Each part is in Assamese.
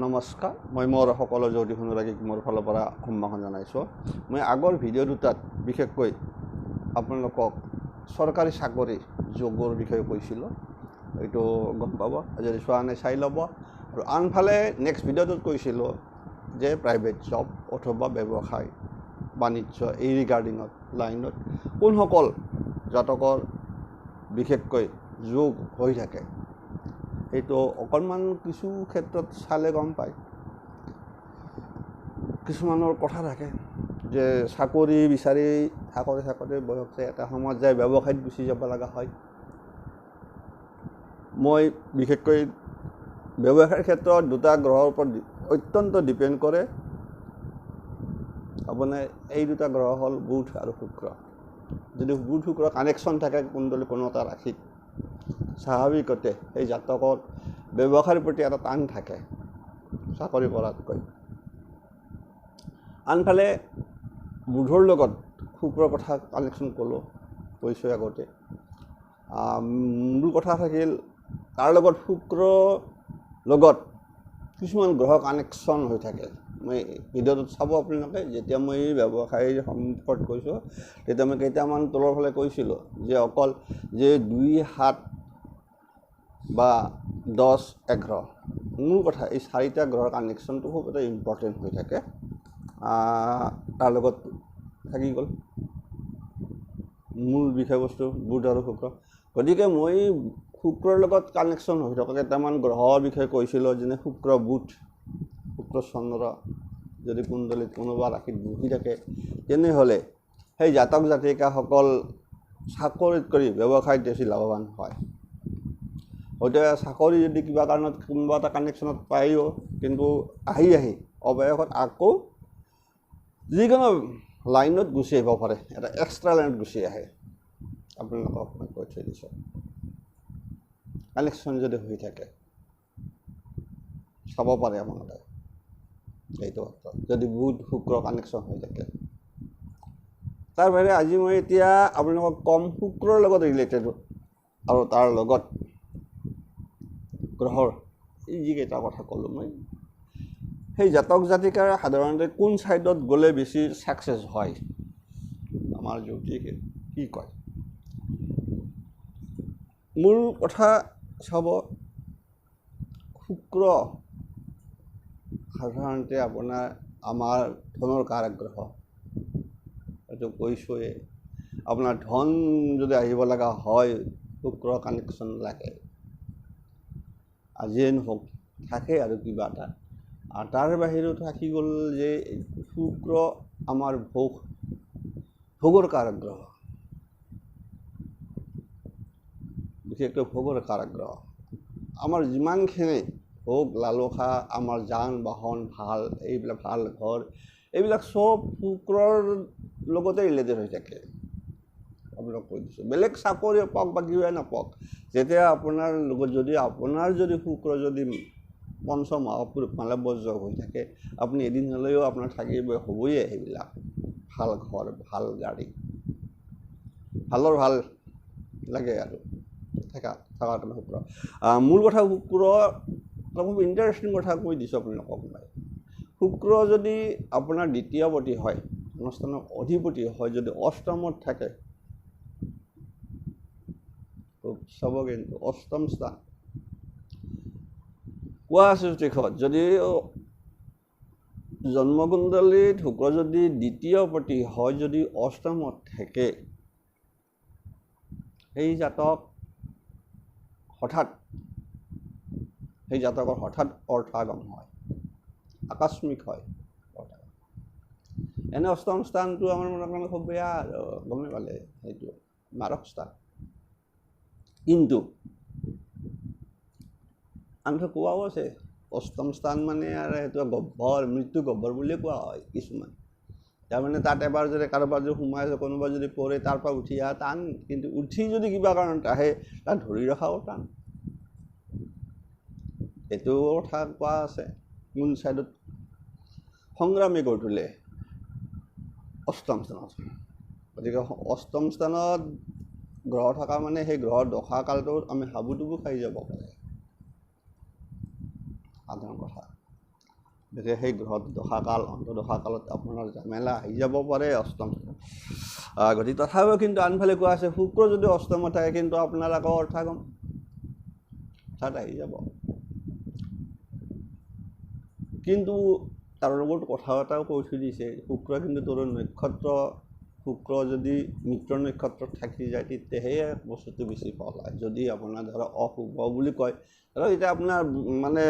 নমস্কাৰ মই মোৰ সকলো জ্যোতি অনুৰাগীক মোৰ ফালৰ পৰা সম্ভাষণ জনাইছোঁ। মই আগৰ ভিডিঅ' দুটাত বিশেষকৈ আপোনালোকক চৰকাৰী চাকৰি যোগৰ বিষয়ে কৈছিলোঁ, এইটো গম পাব, যদি চোৱা নাই চাই ল'ব। আৰু আনফালে নেক্সট ভিডিঅ'টোত কৈছিলোঁ যে প্ৰাইভেট জব অথবা ব্যৱসায় বাণিজ্য এই ৰিগাৰ্ডিঙত লাইনত কোনসকল জাতকৰ বিশেষকৈ যোগ হৈ থাকে সেইটো অকণমান কিছু ক্ষেত্ৰত চালে গম পায়। কিছুমানৰ কথা থাকে যে চাকৰি বিচাৰি চাকৰি বয়সে এটা সময়ত যায় ব্যৱসায়ত গুচি যাব লগা হয়। মই বিশেষকৈ ব্যৱসায়ৰ ক্ষেত্ৰত দুটা গ্ৰহৰ ওপৰত অত্যন্ত ডিপেণ্ড কৰে। আপোনাৰ এই দুটা গ্ৰহ হ'ল বুধ আৰু শুক্ৰ। যদি বুধ শুক্ৰ কানেকশ্যন থাকে কুণ্ডলী কোনো এটা ৰাশিত, স্বাভাৱিকতে সেই জাতকৰ ব্যৱসায়ৰ প্ৰতি এটা টান থাকে চাকৰি কৰাতকৈ। আনফালে বুধৰ লগত শুক্ৰৰ কথা কানেকশ্যন কৈছোঁ আগতে। মূল কথা থাকিল তাৰ লগত শুক্ৰৰ লগত কিছুমান গ্ৰহ কানেকশ্যন হৈ থাকে। মই ভিডিঅ'টোত চাব আপোনালোকে, যেতিয়া মই ব্যৱসায়ৰ সম্পৰ্কত কৈছোঁ তেতিয়া মই কেইটামান তলৰ ফালে কৈছিলোঁ যে অকল যে 2, 7 বা 10, 11 মূল কথা এই 4টা গ্ৰহৰ কানেকশ্যনটো খুব এটা ইম্পৰ্টেণ্ট হৈ থাকে। তাৰ লগত থাকি গ'ল মূল বিষয়বস্তু বুধ আৰু শুক্ৰ। গতিকে মই শুক্ৰৰ লগত কানেকশ্যন হৈ থকা কেইটামান গ্ৰহৰ বিষয়ে কৈছিলোঁ, যেনে শুক্ৰ বুধ, শুক্ৰ চন্দ্ৰ যদি কুণ্ডলীত কোনোবা ৰাশিত বহি থাকে তেনেহ'লে সেই জাতক জাতিকাসকল চাকৰিত কৰি ব্যৱসায়ত বেছি লাভৱান হয়। হয়তো চাকৰি যদি কিবা কাৰণত কোনোবা এটা কানেকশ্যনত পায়ো, কিন্তু আহি অৱশেষত আকৌ যিকোনো লাইনত গুচি আহিব পাৰে, এটা এক্সট্ৰা লাইনত গুচি আহে। আপোনালোকক মই কৈ থৈ দিছোঁ, কানেকশ্যন যদি হৈ থাকে চাব পাৰে আপোনালোকে এইটো যদি বুধ শুক্ৰ কানেকশ্যন হৈ থাকে। তাৰ বাহিৰে আজি মই এতিয়া আপোনালোকক কম শুক্ৰৰ লগত ৰিলেটেড আৰু তাৰ লগত গ্ৰহৰ এই যিকেইটা কথা ক'লোঁ মই, সেই জাতক জাতিকাৰ সাধাৰণতে কোন ছাইডত গ'লে বেছি ছাকচেছ হয়, আমাৰ জ্যোতিষে কি কয়। মূল কথা চাব, শুক্ৰ সাধাৰণতে আপোনাৰ আমাৰ ধনৰ কাৰক গ্ৰহ। এইটো কৈছোঁৱে, আপোনাৰ ধন যদি আহিব লগা হয় শুক্ৰ কানেকশ্যন লাগে, আজিয়ে নহওক থাকে আৰু কিবা এটা। আৰু তাৰ বাহিৰেও থাকি গ'ল যে শুক্ৰ আমাৰ ভোগৰ কাৰক গ্ৰহ, বিশেষকৈ ভোগৰ কাৰক গ্ৰহ। আমাৰ যিমানখিনি ভোগ লালসা, আমাৰ যান বাহন ভাল, এইবিলাক ভাল ঘৰ, এইবিলাক চব শুক্ৰৰ লগতে ৰিলেটেড হৈ থাকে। আপোনাক কৈ দিছোঁ, বেলেগ চাকৰি পাওক বা কিবাই নাপাওক, যেতিয়া আপোনাৰ লগত যদি শুক্ৰ যদি পঞ্চম মহাপুৰুষ মালৱ্য হৈ থাকে, আপুনি এদিন হ'লেও আপোনাৰ থাকিব হ'বই সেইবিলাক ভাল ঘৰ, ভাল গাড়ী, ভাল লাগে আৰু থকাৰ কাৰণে শুক্ৰ। মূল কথা শুক্ৰ খুব ইণ্টাৰেষ্টিং কথা কৈ দিছোঁ আপোনালোকক মই। শুক্ৰ যদি আপোনাৰ দ্বিতীয়পতি হয়, অনুষ্ঠানৰ অধিপতি হয়, যদি অষ্টমত থাকে, খুব চাব কিন্তু অষ্টম স্থান কোৱা আছে জ্যোতিষত, যদি জন্মকুণ্ডলীত শুক্ৰ যদি দ্বিতীয়পতি হয়, যদি অষ্টমত থাকে, সেই জাতকৰ হঠাৎ অৰ্থাগম হয়, আকস্মিক হয়। এনে অষ্টম স্থানটো আমাৰ মনৰ কাৰণে খুব বেয়া আৰু গমেই পালে, সেইটো মাৰক স্থান। কিন্তু আনটো কোৱাও আছে, অষ্টম স্থান মানে আৰু সেইটো মৃত্যু গহ্বৰ বুলিয়ে কোৱা হয় কিছুমান। তাৰমানে তাত এবাৰ যদি কাৰোবাৰ যদি সোমাই আছে, কোনোবা যদি পৰে, তাৰ পৰা উঠি অহা টান, কিন্তু উঠি যদি কিবা কাৰণত আহে তাত ধৰি ৰখাও টান। এইটো কথা কোৱা আছে, কোন ছাইডত সংগ্ৰামী কৰি তোলে অষ্টম স্থানত। গতিকে অষ্টম স্থানত গ্ৰহ থকা মানে সেই গ্ৰহৰ দশা কালটোত আমি হাবুডুবু খাই যাব পাৰে, সাধাৰণ কথা। গতিকে সেই গ্ৰহত দশাকাল অন্তৰ্দশাকালত আপোনাৰ ঝামেলা আহি যাব পাৰে অষ্টম গতিকে তথাপিও কিন্তু আনফালে কোৱা আছে শুক্ৰ যদি অষ্টমত থাকে কিন্তু আপোনাৰ আকৌ অৰ্থাগম হঠাৎ আহি যাব কিন্তু তাৰ লগত কথা এটাও কৈ থৈ দিছে শুক্ৰ কিন্তু তোৰ নক্ষত্ৰ শুক্ৰ যদি মিত্ৰ নক্ষত্ৰত থাকি যায় তেতিয়াহে বস্তুটো বেছি ফল হয় যদি আপোনাৰ ধৰক অশুভ বুলি কয় ধৰক এতিয়া আপোনাৰ মানে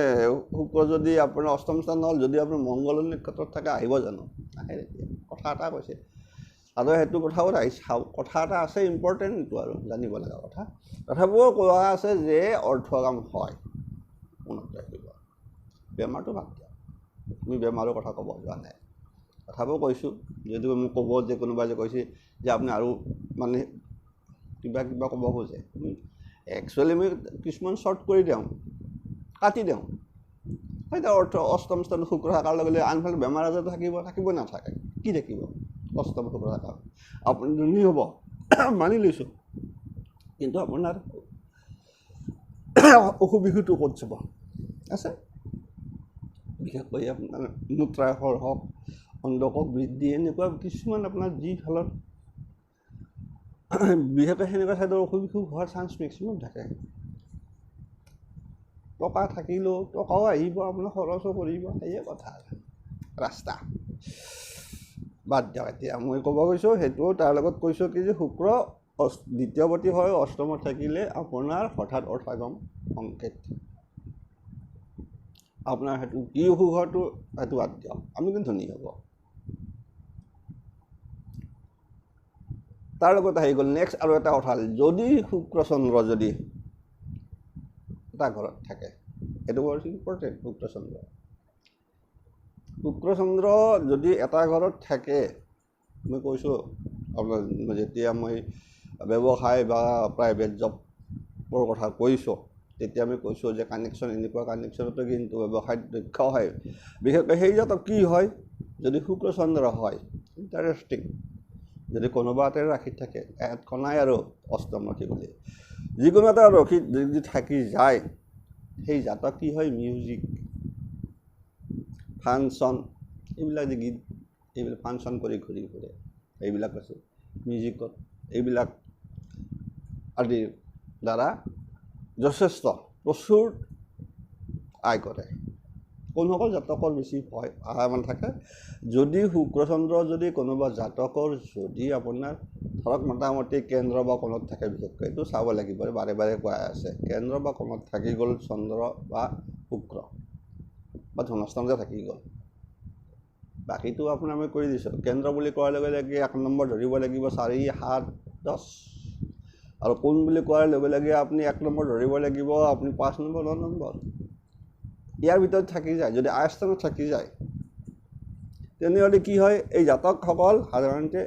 শুক্ৰ যদি আপোনাৰ অষ্টম স্থান হ'ল যদি আপোনাৰ মংগলৰ নক্ষত্ৰত থাকে আহিব জানো আহে কথা এটা কৈছে আৰু সেইটো কথাও কথা এটা আছে ইম্পৰ্টেণ্ট এইটো আৰু জানিব লগা কথা তথাপিও কোৱা আছে যে অৰ্থকাম হয় মনত ৰাখিব বেমাৰটো বাদ দিয়া আমি বেমাৰৰ কথা ক'ব যোৱা নাই তথাপিও কৈছোঁ যদি মোক ক'ব যে কোনোবাই যে কৈছে যে আপুনি আৰু মানে কিবা ক'ব খোজে একচুৱেলি আমি কিছুমান শ্বৰ্ট কৰি দিওঁ কাটি দিওঁ সেইটো অৰ্থ অষ্টম স্থানত শুক্ৰ থকাৰ লগে লগে আনফালে বেমাৰ আজাৰ থাকিব নাথাকে কি থাকিব অষ্টম শুক্ৰ থকা আপুনি ধনী হ'ব মানি লৈছোঁ কিন্তু আপোনাৰ অসুখ বিসুখটো ক'ত যাব আছে বিশেষকৈ আপোনাৰ মূত্ৰাশৰ হওক অন্ধকক বৃদ্ধি এনেকুৱা কিছুমান আপোনাৰ যি ফলত বিশেষকৈ সেনেকুৱা ছাইডৰ অসুখ বিসুখ হোৱাৰ চান্স মেক্সিমাম থাকে টকা থাকিলেও টকাও আহিব আপোনাৰ খৰচো কৰিব সেয়ে কথা ৰাস্তা বাদ দিয়ক এতিয়া মই ক'ব গৈছোঁ সেইটো তাৰ লগত কৈছোঁ কি যে শুক্ৰ দ্বিতীয়পতি হয় অষ্টমত থাকিলে আপোনাৰ হঠাৎ অৰ্থগম সংকেত আপোনাৰ সেইটো কি অসুখ হয়তো সেইটো বাদ দিয়ক আমি কিন্তু ধনী হ'ব তাৰ লগত আহি গ'ল নেক্সট আৰু এটা কথা যদি শুক্ৰ চন্দ্ৰ যদি এটা ঘৰত থাকে এইটো বৰ ইম্পৰ্টেণ্ট শুক্ৰ চন্দ্ৰ যদি এটা ঘৰত থাকে মই কৈছোঁ আপোনাৰ যেতিয়া মই ব্যৱসায় বা প্ৰাইভেট জবৰ কথা কৈছোঁ তেতিয়া আমি কৈছোঁ যে কানেকশ্যন এনেকুৱা কানেকশ্যনতো কিন্তু ব্যৱসায়ত দক্ষ হয় বিশেষকৈ সেই জাতক কি হয় যদি শুক্ৰ চন্দ্ৰ হয় ইণ্টাৰেষ্টিং যদি কোনোবা এটা ৰাশিত থাকে ইয়াত নাই আৰু অষ্টম ৰাশি বুলি যিকোনো এটা ৰাশিত যদি থাকি যায় সেই জাতক কি হয় মিউজিক ফাংচন এইবিলাক যে গীত এইবিলাক ফাংচন কৰি ঘূৰি ফুৰে এইবিলাক আছে মিউজিকত এইবিলাক আদিৰ দ্বাৰা যথেষ্ট প্ৰচুৰ আয় কৰে কোনসকল জাতকৰ বেছি ভয় মানে থাকে যদি শুক্ৰচন্দ্ৰ যদি কোনোবা জাতকৰ যদি আপোনাৰ ধৰক মোটামুটি কেন্দ্ৰ বা কোণত থাকে বিশেষকৈ এইটো চাব লাগিব বাৰে বাৰে কোৱা আছে কেন্দ্ৰ বা কোণত থাকি গ'ল চন্দ্ৰ বা শুক্ৰ বা ধনস্থানতে থাকি গ'ল বাকীটো আপোনাৰ মই কৰি দিছোঁ কেন্দ্ৰ বুলি কোৱাৰ লগে লগে 1 নম্বৰ ধৰিব লাগিব 4, 7, 10 আৰু কোন বুলি কোৱাৰ লগে লগে আপুনি 1 নম্বৰ ধৰিব লাগিব আপুনি 5 নম্বৰ 9 নম্বৰ ইয়াৰ ভিতৰত থাকি যায় যদি আয়স্থানত থাকি যায় তেনেহ'লে কি হয় এই জাতকসকল সাধাৰণতে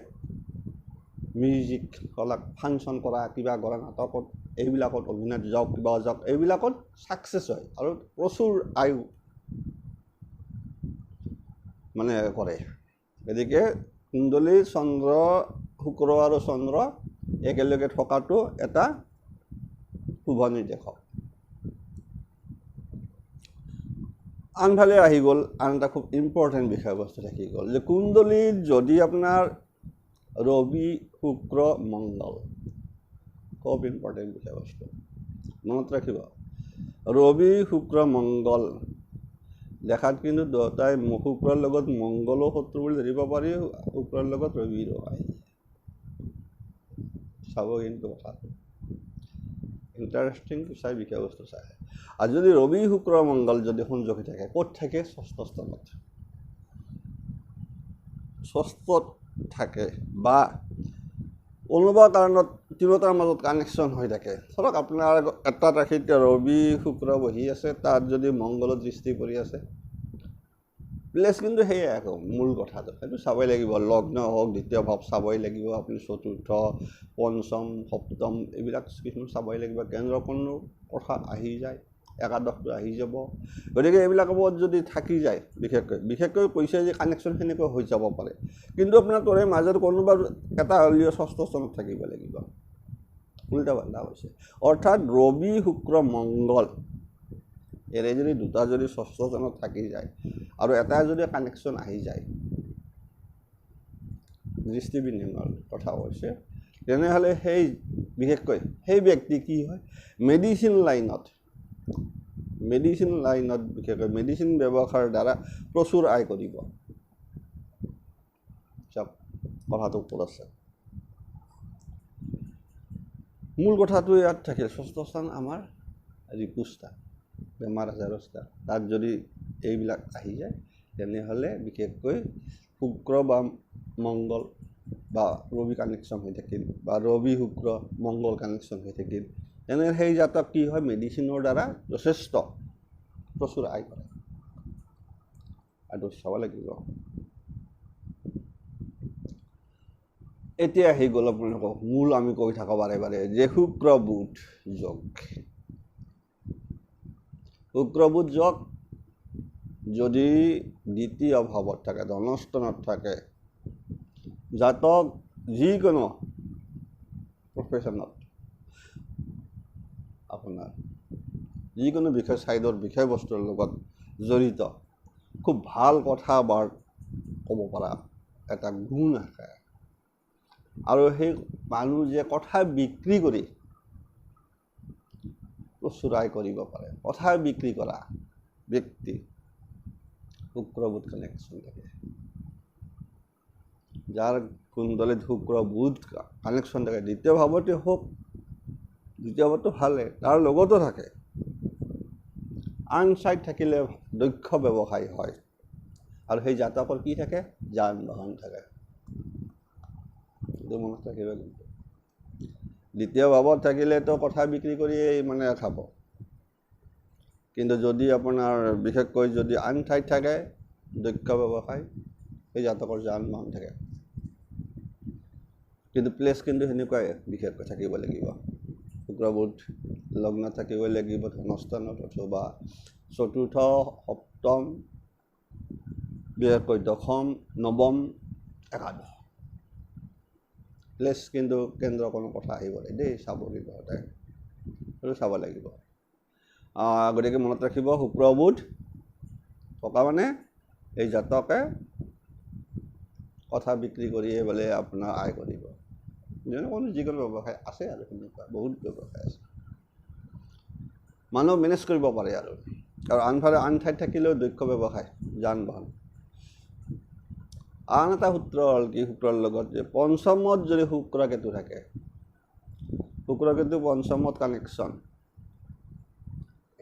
মিউজিক কলাক ফাংচন কৰা কিবা কৰা নাটকত এইবিলাকত অভিনয় যাওক কিবা যাওক এইবিলাকত ছাকচেছ হয় আৰু প্ৰচুৰ আয় মানে কৰে গতিকে কুণ্ডলীৰ চন্দ্ৰ শুক্ৰ আৰু চন্দ্ৰ একেলগে থকাটো এটা শুভ নিৰ্দেশক আনফালে আহি গ'ল আন এটা খুব ইম্পৰ্টেণ্ট বিষয়বস্তু থাকি গ'ল যে কুণ্ডলীত যদি আপোনাৰ ৰবি শুক্ৰ মংগল খুব ইম্পৰ্টেণ্ট বিষয়বস্তু মনত ৰাখিব ৰবি শুক্ৰ মংগল দেখাত কিন্তু দুটাই শুক্ৰৰ লগত মংগলো শত্ৰু বুলি ধৰিব পাৰি শুক্ৰৰ লগত ৰবিৰো হয় চাব কিন্তু কথাটো ইণ্টাৰেষ্টিং চাই বিষয়বস্তু চাই আৰু যদি ৰবি শুক্ৰ মংগল যদি সংযোগ হৈ থাকে ক'ত থাকে ষষ্ঠ স্থানত ষষ্ঠত থাকে বা কোনোবা কাৰণত তিনিটাৰ মাজত কানেকশ্যন হৈ থাকে ধৰক আপোনাৰ এটা ৰাশিত ৰবি শুক্ৰ বহি আছে তাত যদি মংগলৰ দৃষ্টি পৰি আছে প্লেছ কিন্তু সেয়াই আকৌ মূল কথাটো সেইটো চাবই লাগিব লগ্ন হওক দ্বিতীয় ভাৱ চাবই লাগিব আপুনি চতুৰ্থ পঞ্চম সপ্তম এইবিলাক কিছুমান চাবই লাগিব কেন্দ্ৰ কোনো কথা আহি যায় একাদশটো আহি যাব গতিকে এইবিলাকৰ যদি থাকি যায় বিশেষকৈ কৈছে যে কানেকশ্যন সেনেকৈ হৈ যাব পাৰে কিন্তু আপোনাৰ তোৰে মাজত কোনোবা এটা হ'লেও ষষ্ঠ স্থানত থাকিব লাগিব উল্টা পাল্টা হৈছে অৰ্থাৎ ৰবি শুক্ৰ মংগল এৰে যদি দুটা যদি ষষ্ঠ স্থানত থাকি যায় আৰু এটাই যদি কানেকশ্যন আহি যায়, দৃষ্টিবিহীনৰ কথা কৈছে, তেনেহ'লে সেই বিশেষকৈ সেই ব্যক্তি কি হয়, মেডিচিন লাইনত বিশেষকৈ মেডিচিন ব্যৱসায়ৰ দ্বাৰা প্ৰচুৰ আয় কৰিব। চাওক কথাটো ক'ত আছে। মূল কথাটো ইয়াত থাকিল ষষ্ঠ স্থান আমাৰ ৰিপুস্থান, বেমাৰ আজাৰৰ স্থান। তাত যদি এইবিলাক আহি যায় তেনেহ'লে বিশেষকৈ শুক্ৰ বা মংগল বা ৰবি কানেকশ্যন হৈ থাকিল বা ৰবি শুক্ৰ মংগল কানেকশ্যন হৈ থাকিল, এনে সেই জাতক কি হয়, মেডিচিনৰ দ্বাৰা যথেষ্ট প্ৰচুৰ আয় কৰে। আৰু চাব লাগিব। এতিয়া আহি গ'ল আপোনালোকক মূল আমি কৈ থাকোঁ বাৰে বাৰে যে শুক্ৰ বুধ যোগ। শুক্ৰ বুধ যোগ যদি দ্বিতীয় ভাৱত থাকে, ধনস্থানত থাকে, জাতক যিকোনো প্ৰফেশ্যনত আপোনাৰ যিকোনো বিষয় ছাইডৰ বিষয়বস্তুৰ লগত জড়িত খুব ভাল কথা ক'ব পৰা এটা গুণ আছে। আৰু সেই মানুহ যে কথা বিক্ৰী কৰি প্ৰচুৰ আয় কৰিব পাৰে, কথা বিক্ৰী কৰা ব্যক্তি শুক্ৰ বুধ কানেকশ্যন থাকে। যাৰ কুণ্ডলীত শুক্ৰ বুধ কানেকশ্যন থাকে, দ্বিতীয় ভাৱতে হওক, দ্বিতীয় ভাৱটো ভালে, তাৰ লগতো থাকে, আন চাইড থাকিলে দক্ষ ব্যৱসায় হয়। আৰু সেই জাতকৰ কি থাকে, যান বাহন থাকে। এইটো মনত ৰাখিব কিন্তু। দ্বিতীয় ভাৱত থাকিলেতো কথা বিক্ৰী কৰিয়েই মানে খাব, কিন্তু যদি আপোনাৰ বিশেষকৈ যদি আন ঠাইত থাকে দক্ষ ব্যৱসায়, সেই জাতকৰ যান বাহন থাকে। কিন্তু প্লেচ কিন্তু সেনেকুৱাই বিশেষকৈ থাকিব লাগিব। শুক্ৰ বুধ লগ্ন থাকিব লাগিব ধনস্থানত অথবা চতুৰ্থ, সপ্তম, বিশেষকৈ দশম, নৱম, একাদশ। প্লেচ কিন্তু কেন্দ্ৰ কোনো কথা আহিব দেই, চাব লাগিব সদায়, সেইটো চাব লাগিব। গতিকে মনত ৰাখিব, শুক্ৰ বুধ থকা মানে এই জাতকে কথা বিক্ৰী কৰিয়ে বোলে আপোনাৰ আয় কৰিব। যিকোনো ব্যৱসায় আছে আৰু সেনেকুৱা বহুত ব্যৱসায় আছে, মানুহ মেনেজ কৰিব পাৰে। আৰু আনফালে আন ঠাইত থাকিলেও দক্ষ ব্যৱসায়, যান বাহন। আন এটা সূত্ৰ হ'ল কি, শুক্ৰৰ লগত যে পঞ্চমত যদি শুক্ৰ কেতু থাকে, শুক্ৰ কেতু পঞ্চমত কানেকশ্যন,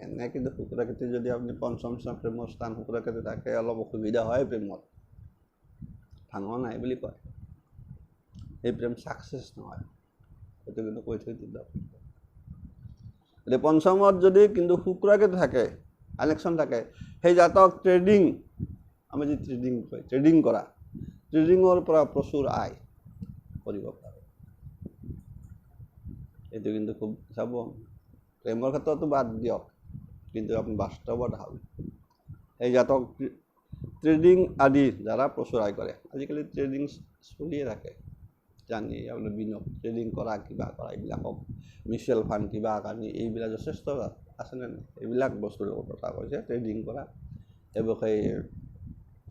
এনে কিন্তু শুক্ৰ কেতু যদি আপুনি পঞ্চম স্থান প্ৰেমৰ স্থান শুক্ৰ কেতু থাকে, অলপ অসুবিধা হয় প্ৰেমত, ভাঙৰ নাই বুলি কয়, সেই প্ৰেম ছাকচেছ নহয়, সেইটো কিন্তু কৈ থৈ দিলোঁ। এতিয়া পঞ্চমত যদি কিন্তু শুক্ৰ কেতু থাকে, কানেকশ্যন থাকে, সেই জাতক ট্ৰেডিং, আমি যি ট্ৰেডিং কয়, ট্ৰেডিং কৰা, ট্ৰেডিঙৰ পৰা প্ৰচুৰ আয় কৰিব পাৰে। এইটো কিন্তু খুব চাব। প্ৰেমৰ ক্ষেত্ৰতো বাদ দিয়ক, কিন্তু আপুনি বাস্তৱত আহক, এই জাতক ট্ৰেডিং আদিৰ দ্বাৰা প্ৰচুৰ আয় কৰে। আজিকালি ট্ৰেডিং চলিয়ে থাকে, জানি আপোনাৰ বিনিয়োগ, ট্ৰেডিং কৰা, কিবা কৰা, এইবিলাকক মিউচুৱেল ফাণ্ড কিবা কাৰণে এইবিলাক যথেষ্ট আছেনে নাই, এইবিলাক বস্তুৰ কথা কৈছে। ট্ৰেডিং কৰা ব্যৱসায়ী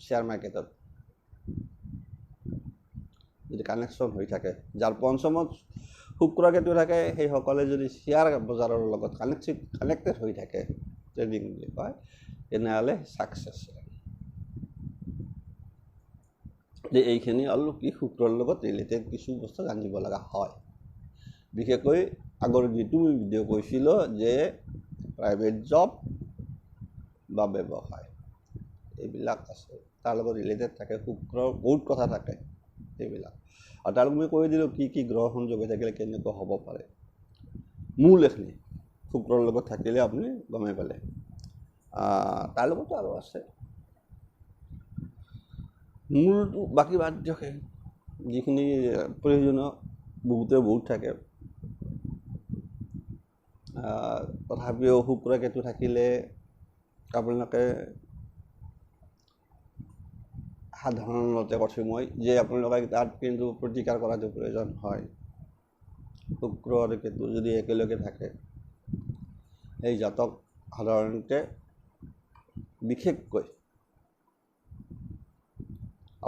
শ্বেয়াৰ মাৰ্কেটত যদি কানেকশ্যন হৈ থাকে, যাৰ পঞ্চমত শুক্ৰ কেতু থাকে, সেইসকলে যদি শ্বেয়াৰ বজাৰৰ লগত কানেক্টেড হৈ থাকে, ট্ৰেডিং বুলি কয়, তেনেহ'লে ছাকচেছ। এইখিনি অলপ কি শুক্ৰৰ লগত ৰিলেটেড কিছু বস্তু জানিব লগা হয়। বিশেষকৈ আগৰ যিটো ভিডিঅ' কৈছিলোঁ যে প্ৰাইভেট জব বা ব্যৱসায় এইবিলাক আছে, তাৰ লগত ৰিলেটেড থাকে, শুক্ৰৰ বহুত কথা থাকে এইবিলাক। আৰু তাৰ লগত মই কৈ দিলোঁ কি কি গ্ৰহ সংযোগ হৈ থাকিলে কেনেকুৱা হ'ব পাৰে, মূল এইখিনি শুক্ৰৰ লগত থাকিলে আপুনি গমেই পালে। তাৰ লগতো আৰু আছে মূলটো, বাকী বাদ দিয়ক, যিখিনি প্ৰয়োজনীয় বহুত থাকে। তথাপিও শুক্ৰ কেতু থাকিলে আপোনালোকে সাধাৰণতে কৈছোঁ মই যে আপোনালোকে তাত কিন্তু প্ৰতিকাৰ কৰাটো প্ৰয়োজন হয়। শুক্ৰ আৰু কেতু যদি একেলগে থাকে, সেই জাতক সাধাৰণতে বিশেষকৈ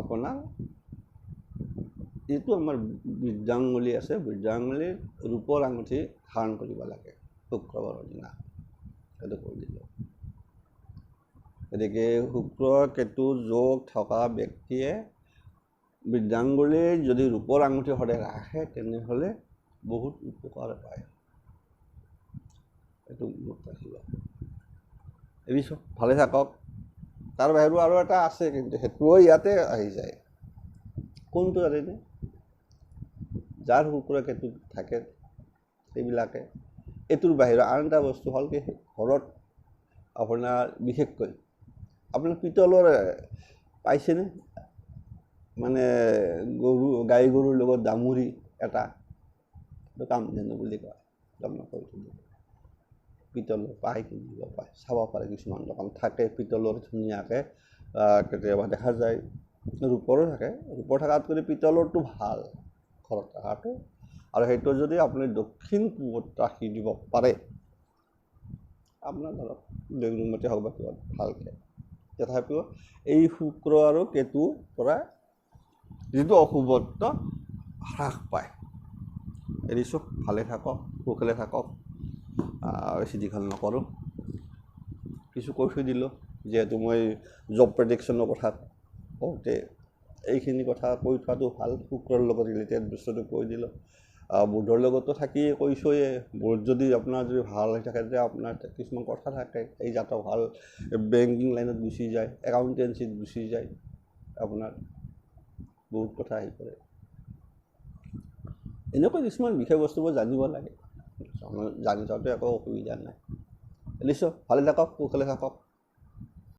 আপোনাৰ এইটো আমাৰ বীৰ্যাঙ্গুলি আছে, বীৰ্যাঙ্গুলিৰ ৰূপৰ আঙুঠি ধাৰণ কৰিব লাগে শুক্ৰবাৰৰ দিনা। সেইটো কৰি দিলোঁ। গতিকে শুক্ৰ কেতু যোগ থকা ব্যক্তিয়ে বীৰ্যাঙ্গুলিৰ যদি ৰূপৰ আঙুঠি সদায় ৰাখে তেনেহ'লে বহুত উপকাৰ পায়। এইটো মনত ৰাখিব। এৰিছোঁ, ভালে থাকক। তাৰ বাহিৰেও আৰু এটা আছে, কিন্তু সেইটোও ইয়াতে আহি যায়। কোনটো জানেনে? যাৰ শুক্ৰ কেতু থাকে সেইবিলাকে এইটোৰ বাহিৰে আন এটা বস্তু হ'ল কি, ঘৰত আপোনাৰ বিশেষকৈ আপোনাৰ পিতলৰ পাইছেনে? মানে গাই গৰুৰ লগত দামুৰি এটা কামধেনু বুলি কয়, পিতলৰ পায়, কিনিব পায়, চাব পাৰে। কিছুমান দোকান থাকে পিতলৰ ধুনীয়াকৈ, কেতিয়াবা দেখা যায় ৰূপৰো থাকে। ৰূপৰ থকাতকৈ পিতলৰটো ভাল ঘৰত থকাটো, আৰু সেইটো যদি আপুনি দক্ষিণ পূবত ৰাখি দিব পাৰে, আপোনাৰ ধৰক বেগৰুমতে হওক বা কিবা ভালকৈ। তথাপিও এই শুক্ৰ আৰু কেতুৰ পৰা যিটো অশুভত্ব হ্ৰাস পায়। এৰিছোঁ, ভালে থাকক, সুখলে থাকক। বেছি দীঘল নকৰোঁ, কিছু কৈ থৈ দিলোঁ। যিহেতু মই জব প্ৰেডিকশ্যনৰ কথা কওঁতে এইখিনি কথা কৈ থোৱাটো ভাল। শুক্ৰৰ লগত ৰিলেটেড বস্তুটো কৈ দিলোঁ। বুধৰ লগতো থাকি কৈছোঁয়ে, বুধ যদি আপোনাৰ যদি ভাল হৈ থাকে তেতিয়া আপোনাৰ কিছুমান কথা থাকে। এই জাতক ভাল বেংকিং লাইনত গুচি যায়, একাউণ্টেঞ্চিত গুচি যায়, আপোনাৰ বহুত কথা আহি পৰে। এনেকুৱা কিছুমান বিষয়বস্তুবোৰ জানিব লাগে, জানি থোৱাটো একো অসুবিধা নাই। এৰিছোঁ, ভালে থাকক, সুখলে থাকক।